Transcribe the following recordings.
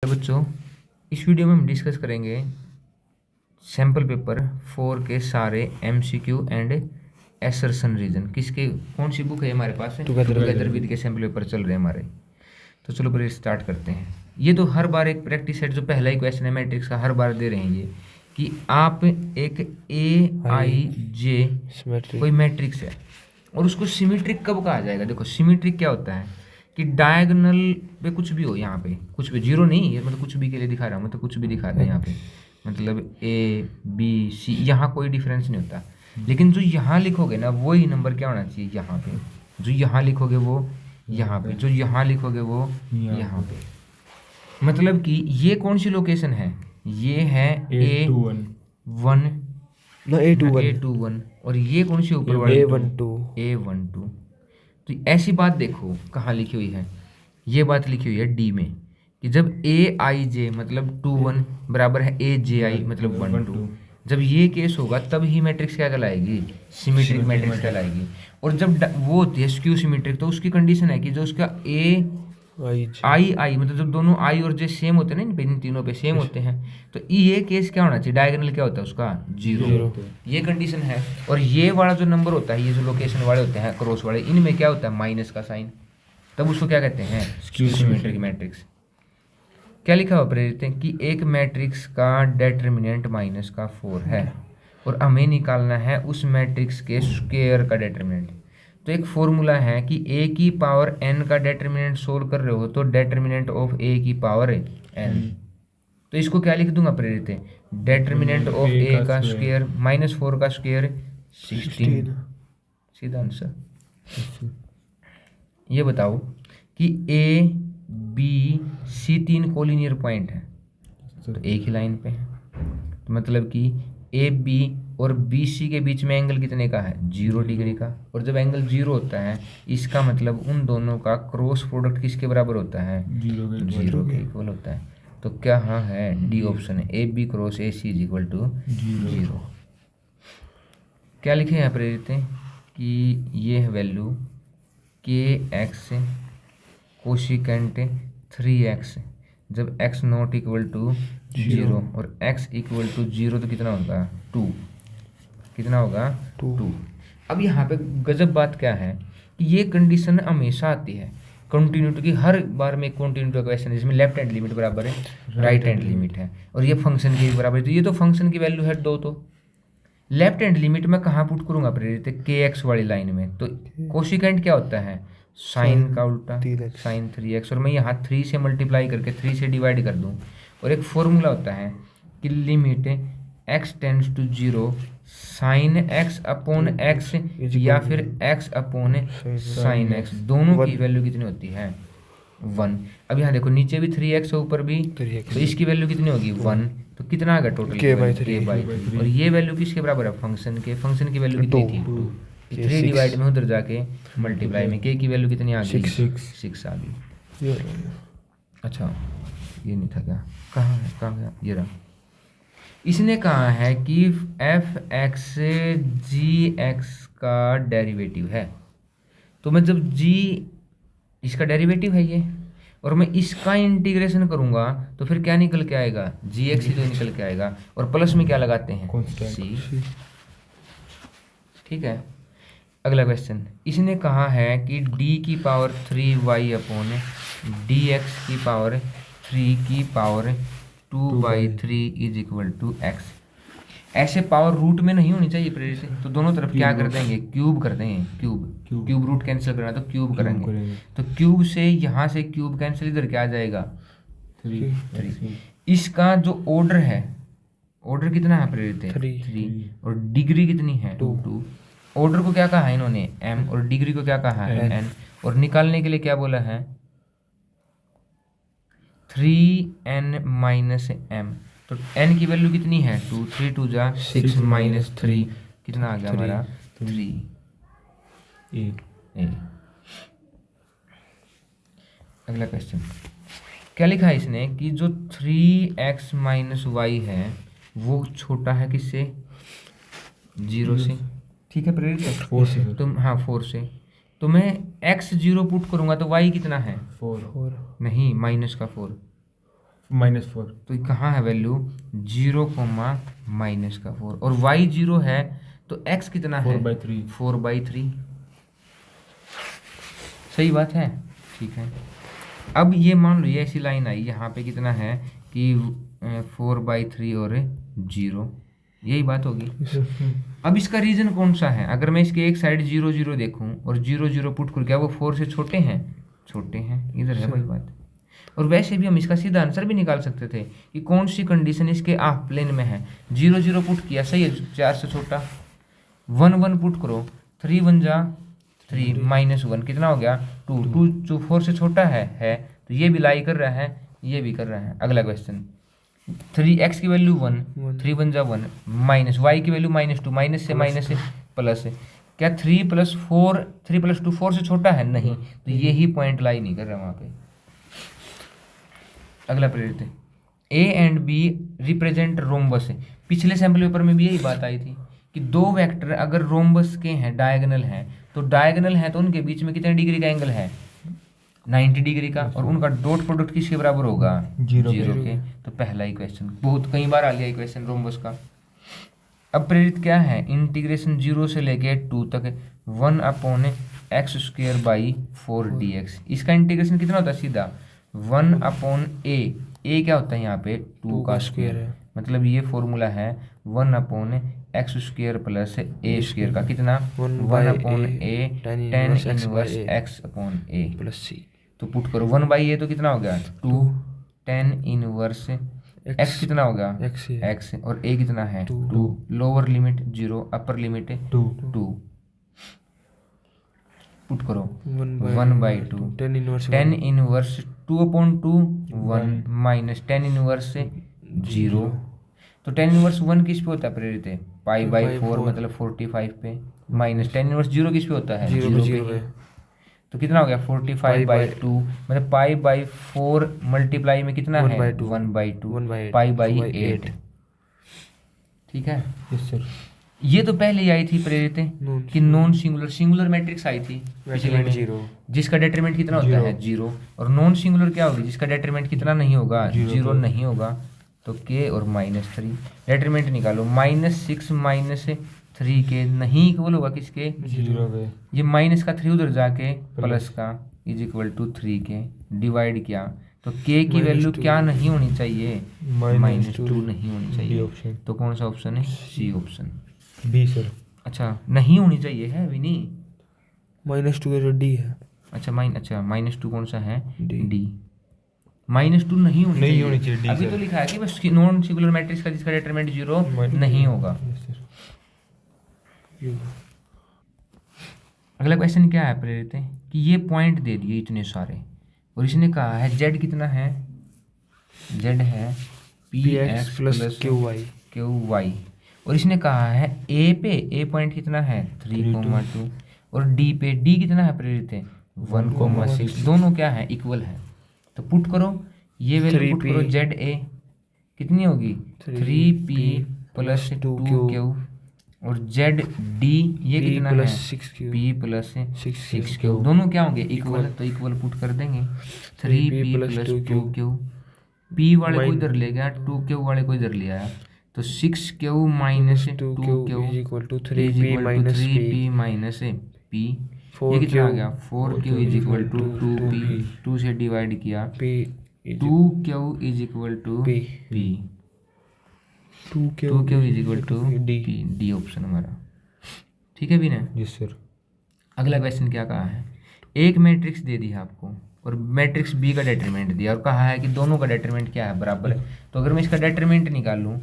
बच्चों, इस वीडियो में हम डिस्कस करेंगे सैम्पल पेपर 4 के सारे एमसीक्यू एंड एसर्शन रीजन। किसके, कौन सी बुक है हमारे पास? टुगेदर विद के सैम्पल पेपर चल रहे हैं हमारे। तो चलो पहले स्टार्ट करते हैं। ये तो हर बार एक प्रैक्टिस सेट, जो पहला ही क्वेश्चन है मैट्रिक्स का, हर बार दे रहे हैं ये कि आप एक ए आई जे कोई मैट्रिक्स है और उसको सिमेट्रिक कब कहा जाएगा। देखो सिमेट्रिक क्या होता है कि डायगोनल पे कुछ भी हो, यहाँ पे कुछ भी, जीरो नहीं, ये मतलब कुछ भी के लिए दिखा रहा हूँ, मतलब कुछ भी दिखा रहा है यहाँ पे, मतलब ए बी सी, यहाँ कोई डिफरेंस नहीं होता। लेकिन जो यहाँ लिखोगे ना वही नंबर क्या होना चाहिए, यहाँ पे। जो यहाँ लिखोगे वो यहाँ पे, जो यहाँ लिखोगे वो यहाँ पे। मतलब कि ये कौन सी लोकेशन है, ये है A1 ना A21, और ये कौन सी ऊपर वाली A12। तो ऐसी बात देखो कहाँ लिखी हुई है, ये बात लिखी हुई है डी में कि जब ए आई जे मतलब 21 बराबर है ए जे आई मतलब 12, जब ये केस होगा तब ही मैट्रिक्स क्या कहलाएगी, सिमेट्रिक मैट्रिक्स कहलाएगी। और जब वो होती है स्क्यू सिमेट्रिक, तो उसकी कंडीशन है कि जो उसका ए आई मतलब जब दोनों आई और जे सेम होते हैं ना, इन तीनों पे सेम होते हैं, तो ये केस क्या होना चाहिए, डायगोनल क्या होता है उसका, जीरो। ये कंडीशन है। और ये वाला जो नंबर होता है, ये जो लोकेशन वाले होते हैं क्रॉस वाले, इनमें क्या होता है, माइनस का साइन, तब उसको क्या कहते हैं, स्क्यू सिमेट्रिक मैट्रिक्स। क्या लिखा हुआ प्रेरित है कि एक मैट्रिक्स का डेटर्मिनेंट माइनस का 4 है और हमें निकालना है उस मैट्रिक्स के स्क्वायर का डेटर्मिनेंट। तो एक फॉर्मूला है कि a की पावर n का डेटर्मिनेंट सोल्व कर रहे हो तो डेटर्मिनेंट ऑफ a की पावर n। तो इसको क्या लिख दूंगा प्रेरित है, डेटर्मिनेंट ऑफ a का स्क्वायर माइनस 4 का स्क्वायर 16। सीधा आंसर। ये बताओ कि a b c 3 collinear point है, तो एक ही लाइन पे है, तो मतलब कि ए बी और बी सी के बीच में एंगल कितने का है, 0 डिग्री का। और जब एंगल 0 होता है इसका मतलब उन दोनों का क्रॉस प्रोडक्ट किसके बराबर होता है, 0 के इक्वल होता है। तो क्या हाँ है, डी ऑप्शन है, a b cross a c is equal to 0। क्या लिखे यहाँ पर देते हैं कि ये है वैल्यू के एक्स कोशिकेंट 3x, जब x नॉट इक्वल टू 0 और x इक्वल टू 0 तो कितना होगा 2, कितना होगा 2। अब यहाँ पे गजब बात क्या है कि ये कंडीशन हमेशा आती है कंटिन्यूटी की, हर बार में कंटिन्यूटी का क्वेश्चन जिसमें लेफ्ट हैंड लिमिट बराबर है राइट हैंड लिमिट है और ये फंक्शन की बराबर है, तो ये तो फंक्शन की वैल्यू है 2, तो लेफ्ट हैंड लिमिट में कहाँ पुट करूंगा प्रेरित, के एक्स वाली लाइन में। तो कोशिकेंट क्या होता है, साइन का उल्टा, साइन 3x, और मैं यहाँ 3 से मल्टीप्लाई करके 3 से डिवाइड कर दूँ। और एक फॉर्मूला होता है कि limit x tends to 0 sine x upon x या फिर x अपॉन साइन x, दोनों की वैल्यू कितनी होती है 1। अब यहाँ देखो नीचे भी 3x है ऊपर भी, तो इसकी वैल्यू कितनी होगी 1, तो कितना आ गया टोटल k/3। और ये वैल्यू किसके बराबर है, फंक्शन के, फंक्शन की वैल्यू कितनी थी 2, 3 डिवाइड में उधर जाके मल्टीप्लाई में k की वैल्यू कितनी आ गई 6 आ गई। अच्छा ये नहीं था क्या, कहाँ है, कहाँ गया, ये रहा। इसने कहा है कि f(x) g(x) का डेरिवेटिव है, तो मैं जब g इसका डेरिवेटिव है ये और मैं इसका इंटीग्रेशन करूंगा तो फिर क्या निकल के आएगा, gx ही तो निकल के आएगा, और प्लस में क्या लगाते हैं c। ठीक है। अगला क्वेश्चन, इसने कहा है कि d की पावर 3y अपॉन dx की पावर 3 की power 2/3 is equal to x। ऐसे पावर रूट में नहीं होनी चाहिए प्रेरित, तो दोनों तरफ क्या कर देंगे, क्यूब कर देंगे, क्यूब रूट कैंसिल करना तो क्यूब करेंगे, तो क्यूब से यहाँ से क्यूब कैंसिल, इधर क्या आ जाएगा 3। इसका जो ऑर्डर है, ऑर्डर कितना है प्रेरित, 3, और डिग्री कितनी है 2। ऑर्डर को क्या कहा है इन्होंने m, और डिग्री को क्या कहा है n, और निकालने के लिए क्या बोला है 3n माइनस m। तो n की वैल्यू कितनी है 2, 3 2 जा 6 माइनस 3 कितना आ गया हमारा 3 a। अगला क्वेश्चन, क्या लिखा है इसने कि जो 3x माइनस वाई है वो छोटा है किससे, 0 से। ठीक है प्रेरित, 4 से, तो हाँ 4 से, तो मैं x 0 पुट करूंगा तो y कितना है 4, नहीं माइनस का 4, -4। तो ये कहाँ है वैल्यू 0, और y 0 है तो x कितना है 4/3। 4/3। सही बात है, ठीक है। अब ये मान लो ये ऐसी लाइन आई यहाँ पे कितना है कि 4/3 और 0, यही बात होगी। अब इसका रीजन कौन सा है? अगर मैं इसके एक साइड 0 0 देखूं और 0 0 पुट करूं, क्या वो 4 से छोटे हैं? छोटे हैं, इधर है वही बात। और वैसे भी हम इसका सीधा आंसर भी निकाल सकते थे कि कौन सी कंडीशन इसके हाफ प्लेन में है। 0 0 पुट किया, सही है, 4 से छोटा। 1 1 पुट करो, 3 1 जा 3 -1 कितना हो गया 2 2 जो 4 से छोटा है तो ये भी लाई कर रहा है, ये भी कर रहा है। अगला क्वेश्चन, 3x की वैल्यू 1, 3 1 जा 1, माइनस y की वैल्यू -2, माइनस से प्लस है। क्या 3 + 4 3 + 2 4 से छोटा है? नहीं, तो यही पॉइंट लाई नहीं कर रहा वहाँ पे। अगला प्रेरित है, A and B represent rhombus है। पिछले सैम्पल पेपर में भी यही बात आई थी कि दो वेक्टर अगर रोम्बस के हैं, डायगोनल हैं, तो डायगोनल है तो उनके बीच में कितने डिग्री का एंगल है? 90 डिग्री का। और उनका डॉट प्रोडक्ट किसके बराबर होगा? 0 के। तो पहला ही क्वेश्चन, बहुत कई बार आ गया क्वेश्चन रोम्बस का। अब प्रेरित क्या है? इंटीग्रेशन 0 से लेके 2 तक 1/x²/4 dx। इसका इंटीग्रेशन कितना होता है? सीधा 1/a। a क्या होता है यहाँ पे? 2 का स्क्वायर है। मतलब ये फॉर्मूला है 1/x² + a² का कितना? 1/a tan inverse x/a plus c। तो पुट करो 1/a तो कितना हो गया 2 tan इनवर्स x कितना होगा x, और a कितना है 2। Lower limit 0, upper limit 2। Put करो 1/2 tan inverse 2/2 1 minus tan inverse 0। तो tan इनवर्स 1 किस पे होता है प्रेरित है? π/4 मतलब 45 पे। माइनस tan इनवर्स 0 किस पे होता है? 0 पे। तो कितना हो गया 45/2 मतलब π/4 मल्टीप्लाई में कितना है 1/2 π/8। ठीक है, यस सर। ये तो पहले ही आई थी प्रेरित कि नॉन सिंगुलर मैट्रिक्स आई थी पिछले में, 0 जिसका डेटरमिनेंट कितना होता है 0। और नॉन सिंगुलर क्या होगी? जिसका डेटरमिनेंट कितना नहीं होगा 0 नहीं होगा। तो k और -3 डेटरमिनेंट निकालो, -6 - 3k नहीं इक्वल होगा किसके? 0 पे। ये माइनस का 3 उधर जाके प्लस का = 3k डिवाइड किया तो k की वैल्यू क्या नहीं होनी चाहिए? -2 नहीं होनी चाहिए। तो कौन सा ऑप्शन है? C option. B sir. अच्छा नहीं होनी चाहिए है भी नहीं, -2 जो d है। अच्छा -2 कौन सा है? D। डी। -2 नहीं होनी चाहिए D अभी सर। तो लिखा है कि बस नॉन सिंगुलर मैट्रिक्स का जिसका डेटरमिनेंट 0 नहीं होगा। Yes sir. अगला क्वेश्चन क्या है प्रेरित है कि ये पॉइंट दे दिए इतने सारे और इसने कहा है z कितना है? z है px + qy और इसने कहा है a पे a पॉइंट कितना है 3,2 और d पे d कितना है प्रेरित है 1,6। दोनों क्या है? इक्वल है। तो पुट करो ये वैल्यू पुट करो z a कितनी होगी 3p + 2q और z d ये कितना है p + 6q। दोनों क्या होंगे? इक्वल। तो इक्वल पुट कर देंगे 3p + 2q। p वाले को इधर ले गया, 2q वाले को इधर ले आया तो 6q - 2q = 3p - p। ये कितना आ गया 4q = 2p। 2 से डिवाइड किया 2q = p। 2q = p। D option हमारा। ठीक है भी ना? Yes sir. अगला क्वेश्चन क्या कहा है? एक मैट्रिक्स दे दी है आपको और मैट्रिक्स बी का डेटरमिनेंट दिया और कहा है कि दोनों का डेटरमिनेंट क्या है? बराबर है। तो अगर मैं इसका डेटरमिनेंट निकालूं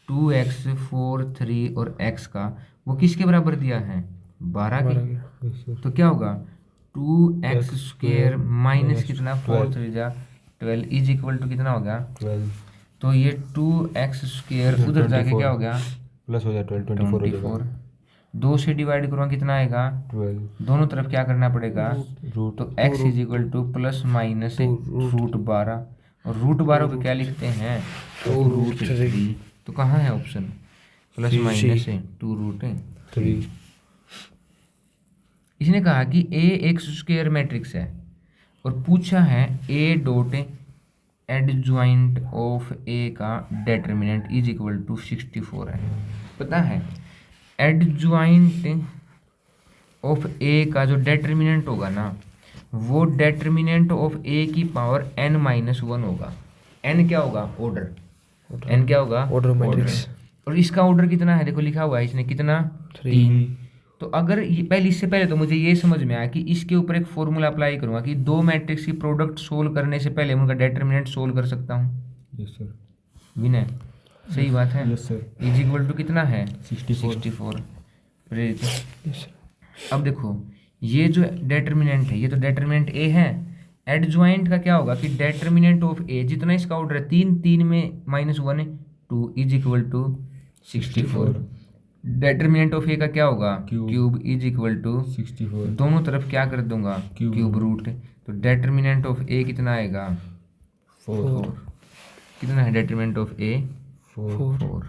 2x 4 3 और x का, वो किसके बराबर दिया है? 12 के। तो क्या होगा 2x² माइनस कितना 4 3 जा 12 = कितना हो गया 12। तो ये 2x² उधर जाके क्या हो गया प्लस हो जाए 24 हो जाएगा। 2 से डिवाइड करूँगा कितना आएगा 12। दोनों तरफ क्या करना पड़ेगा रूट तो x = ±√12 और √12 को क्या लिखते हैं √3। तो कहाँ है ऑप्शन ±2√3। इसने कहा कि A एक स्क्वायर मैट्रिक्स है और पूछा है A dot adjoint of A का डेटर्मिनेंट इज इक्वल टू 64 है। पता है एडज्वाइंट ऑफ ए का जो डेटर्मिनेंट होगा ना, वो डेटर्मिनेंट ऑफ ए की पावर n-1 होगा। n क्या होगा? ऑर्डर। n क्या होगा? Order matrix. और इसका ऑर्डर कितना है? देखो लिखा हुआ है इसने कितना? 3। तो अगर ये पहले, इससे पहले तो मुझे ये समझ में आया कि इसके ऊपर एक फॉर्मूला अप्लाई करूंगा कि दो मैट्रिक्स की प्रोडक्ट सोल्व करने से पहले उनका डेटर्मिनेंट सोल्व कर सकता हूँ। Yes sir. विनय सही बात है। Yes sir. Is equal to कितना है? 64। प्रेरित। Yes sir. अब देखो ये जो डेटर्मिनेंट है, ये तो डेटर्मिनेंट ए है। एडज्वाइंट का क्या होगा कि डेटर्मिनेंट ऑफ ए, जितना इसका ऑर्डर है 3, 3 में -1 है 2 is equal to 64। Determinant of A का क्या होगा? Cube is equal to 64। दोनों तरफ क्या कर दूंगा? Cube root. तो डेटर्मिनेंट ऑफ ए कितना आएगा? 4। कितना है डेटर्मिनेंट ऑफ ए? 4।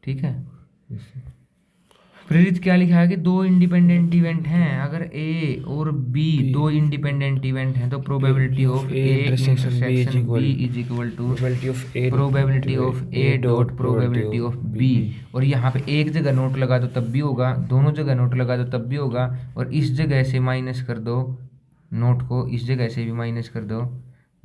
ठीक है। प्रेरित क्या लिखा है कि दो इंडिपेंडेंट इवेंट हैं। अगर ए और बी दो इंडिपेंडेंट इवेंट हैं तो probability of a intersection b is equal to probability of a dot probability of b. और यहाँ पे एक जगह नोट लगा दो तब भी होगा, दोनों जगह नोट लगा दो तब भी होगा, और इस जगह से माइनस कर दो नोट को, इस जगह से भी माइनस कर दो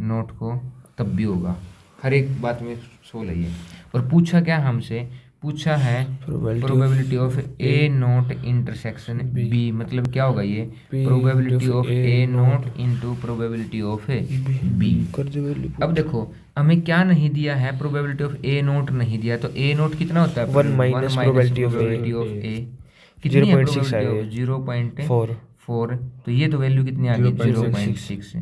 नोट को, तब भी होगा। हर एक बात में सोल है ये। और पूछा क्या हमसे? पूछा है probability of a not intersection b, मतलब क्या होगा ये? Probability of a not into probability of b. अब देखो हमें क्या नहीं दिया है? प्रोबेबिलिटी ऑफ ए नोट नहीं दिया, तो ए नोट कितना होता है? 1 माइनस प्रोबेबिलिटी ऑफ ए कितनी है? 0.6 0.4। तो ये तो वैल्यू कितनी आ गई? 0.6।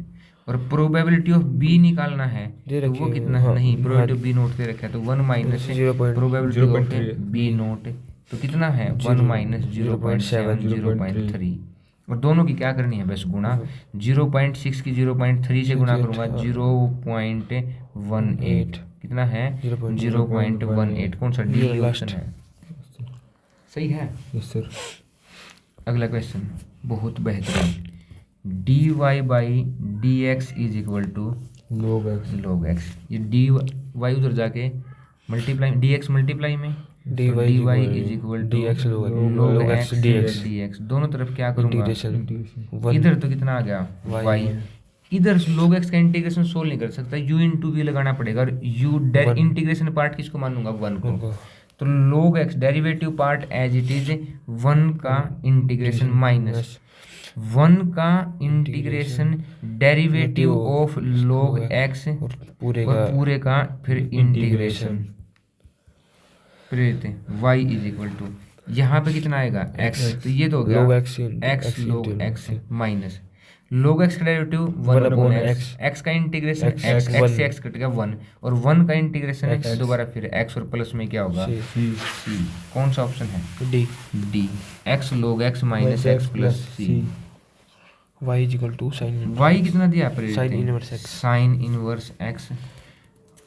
और प्रोबेबिलिटी ऑफ बी निकालना है तो वो कितना है? नहीं, प्रोबेबिलिटी ऑफ बी नोट दे रखा है तो 1 minus probability of b not तो कितना है? 1 माइनस 0.7 0.3। और दोनों की क्या करनी है? बस गुणा। 0.6 की 0.3 से गुणा करूंगा 0.18। कितना है? 0.18। कौन सा? डी ऑप्शन है। सही है। Yes sir. अगला क्वेश्चन बहुत बेहतरीन। dy by d x is equal to log x। ये dy उधर जाके मल्टीप्लाई, dx मल्टीप्लाई में dy is equal to log x dx। दोनों तरफ क्या करूँगा? इधर तो कितना आ गया? y। इधर log x का इंटीग्रेशन सोल्व नहीं कर सकता, u इंटू वी लगाना पड़ेगा। और u इंटीग्रेशन पार्ट किसको मानूंगा? 1 को। तो log x derivative part as it is 1 का इंटीग्रेशन माइनस 1 का integration derivative of log x और पूरे का फिर इंटीग्रेशन फिर y इज इक्वल टू यहाँ पे कितना आएगा? x। तो ये तो हो गया x log x minus log x का डेरिवेटिव 1 अपॉन x का इंटीग्रेशन x से x कट गया 1, और 1 का इंटीग्रेशन x दोबारा फिर x, और प्लस में क्या होगा? c। कौन सा ऑप्शन है? D. x log x minus x plus c। y is equal to sine y कितना दिया? Sine inverse x। Sine inverse x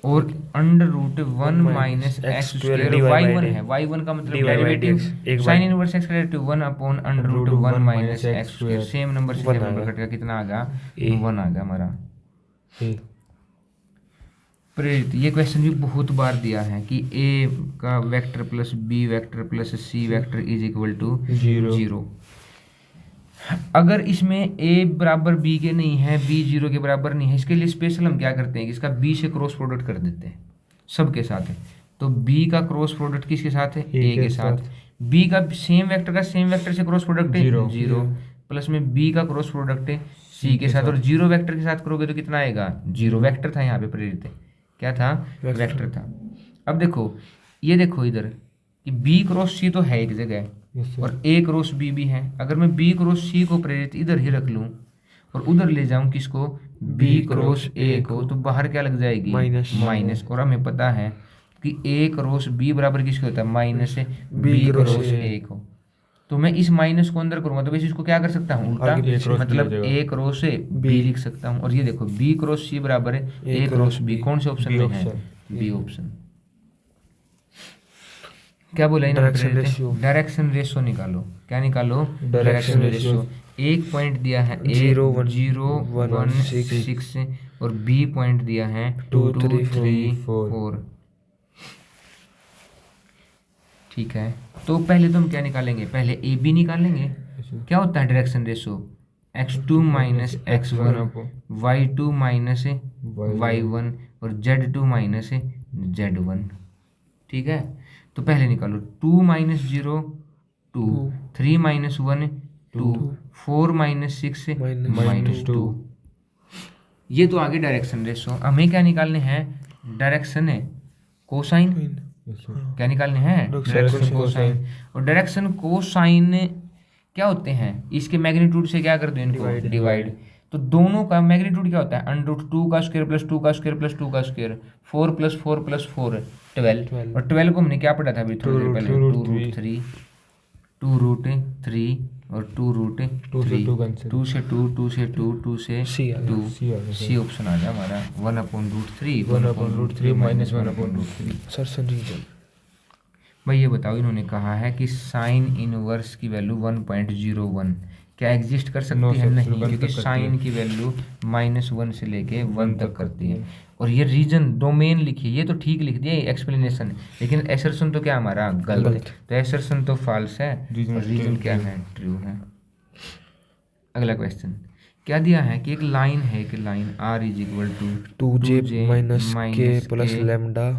और under root 1 minus x square. y1 है, y1 का मतलब डेरिवेटिव साइन इनवर्स x का derivative 1 upon under root 1 minus x square. Same number से same number cut गया, कितना आ गया? 1 आ गया हमारा। प्रेरित ये क्वेश्चन भी बहुत बार दिया है कि a का vector plus b vector plus c vector is equal to 0। अगर इसमें a बराबर b के नहीं है, b 0 के बराबर नहीं है, इसके लिए स्पेशल हम क्या करते हैं कि इसका b से क्रॉस प्रोडक्ट कर देते हैं सबके साथ है। तो b का क्रॉस प्रोडक्ट किसके साथ है? a के साथ। b का सेम वेक्टर का सेम वेक्टर से क्रॉस प्रोडक्ट है 0, प्लस में b का क्रॉस प्रोडक्ट है c के साथ, और 0 वेक्टर के साथ करोगे तो कितना आएगा? 0 वेक्टर था यहाँ पे प्रेरित, क्या था? वेक्टर था। अब देखो ये देखो इधर कि b क्रॉस c तो है एक जगह और a क्रॉस b भी है। अगर मैं b क्रॉस c को प्रेरित इधर ही रख लूं और उधर ले जाऊं किसको? b क्रॉस a को, तो बाहर क्या लग जाएगी? माइनस। और हमें पता है कि a क्रॉस b बराबर किसको होता है? माइनस b क्रॉस a को। तो मैं इस माइनस को अंदर करूंगा तो वैसे इसको क्या कर सकता हूँ? उल्टा, मतलब a क्रॉस b लिख सकता हूँ। और ये देखो b क्रॉस c बराबर है a क्रॉस b। कौन से ऑप्शन में है? B option. क्या बोला? डायरेक्शन रेशियो निकालो। क्या निकालो? Direction ratio. एक पॉइंट दिया है 0.166 और बी पॉइंट दिया है 2 3 4। ठीक है, तो पहले तो हम क्या निकालेंगे, पहले ए बी निकालेंगे। क्या होता है direction ratio, x2 minus x1, y2 minus y1 और z2 माइनस z1। ठीक है, तो पहले निकालो 2 माइनस 0 2, 3 माइनस 1 2, 4 माइनस 6 माइनस 2। ये तो आगे डायरेक्शन रेशो। हमें क्या निकालने हैं, डायरेक्शन है कोसाइन। क्या निकालने हैं, डायरेक्शन कोसाइन। और डायरेक्शन कोसाइन क्या होते हैं, इसके मैग्नीट्यूड से क्या कर दो इनको डिवाइड। तो दोनों का मैग्नीट्यूड क्या होता है, √2 का स्क्वायर प्लस 2 का स्क्वायर प्लस 2 का स्क्वायर, 4 प्लस 4 प्लस 4 12। और 12 को हमने क्या पढ़ा था अभी थोड़ी देर पहले, 2√3 और 2√3, 2 से 2, 2 से 2, 2 से 2, सी ऑप्शन आ गया हमारा 1/√3 माइनस 1/√3। सर रीजन भाई ये बताओ, इन्होंने कहा है कि साइन इनवर्स की वैल्यू 1.01 क्या एग्जिस्ट कर सकती है, नहीं, क्योंकि साइन की वैल्यू -1 से लेके 1 तक करती है। और ये रीजन डोमेन लिखी, ये तो ठीक लिख दिया एक्सप्लेनेशन, लेकिन एसर्शन तो क्या हमारा गलत। तो एसर्शन तो फॉल्स है और रीजन क्या है, ट्रू है। अगला क्वेश्चन क्या दिया है कि एक लाइन है, कि line r = 2j minus k plus lambda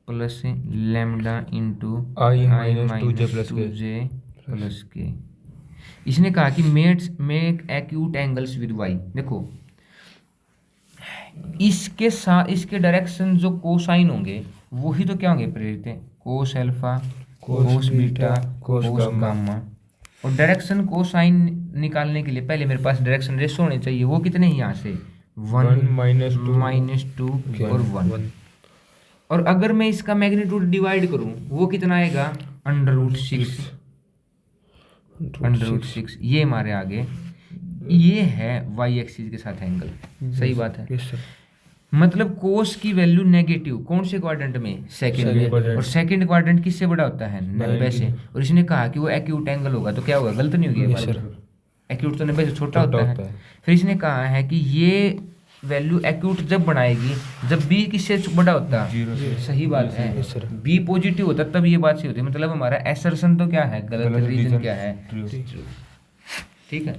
plus lambda into I minus minus 2j plus के। इसने कहा कि make acute angles with y। देखो इसके साथ इसके डायरेक्शन जो कोसाइन होंगे वही तो क्या होंगे प्रेरित है, cos alpha, cos beta, cos gamma. और डायरेक्शन कोसाइन निकालने के लिए पहले मेरे पास डायरेक्शन रेशो होने चाहिए। वो कितने हैं यहाँ से 1 -2 और 1। और अगर मैं इसका मैग्नीट्यूड डिवाइड करूं वो कितना आएगा, √6। ये हमारे आगे ये है y एक्सिस के साथ एंगल। सही बात है। Yes sir. मतलब कोस की वैल्यू नेगेटिव कौन से क्वाड्रेंट में, सेकंड में। और सेकंड क्वाड्रेंट किससे बड़ा होता है, 90 से। और इसने कहा कि वो एक्यूट एंगल होगा, तो क्या होगा, गलत नहीं होगी ये बात। एक्यूट तो 90 से छोटा होता है। फिर इसने कहा है कि ये वैल्यू एक्यूट जब बनाएगी जब b किससे बड़ा होता है, सही बात है, b पॉजिटिव होता तब ये बात सही होती है। मतलब हमारा एसर्शन तो क्या है, गलत, रीजन क्या है, ठीक है।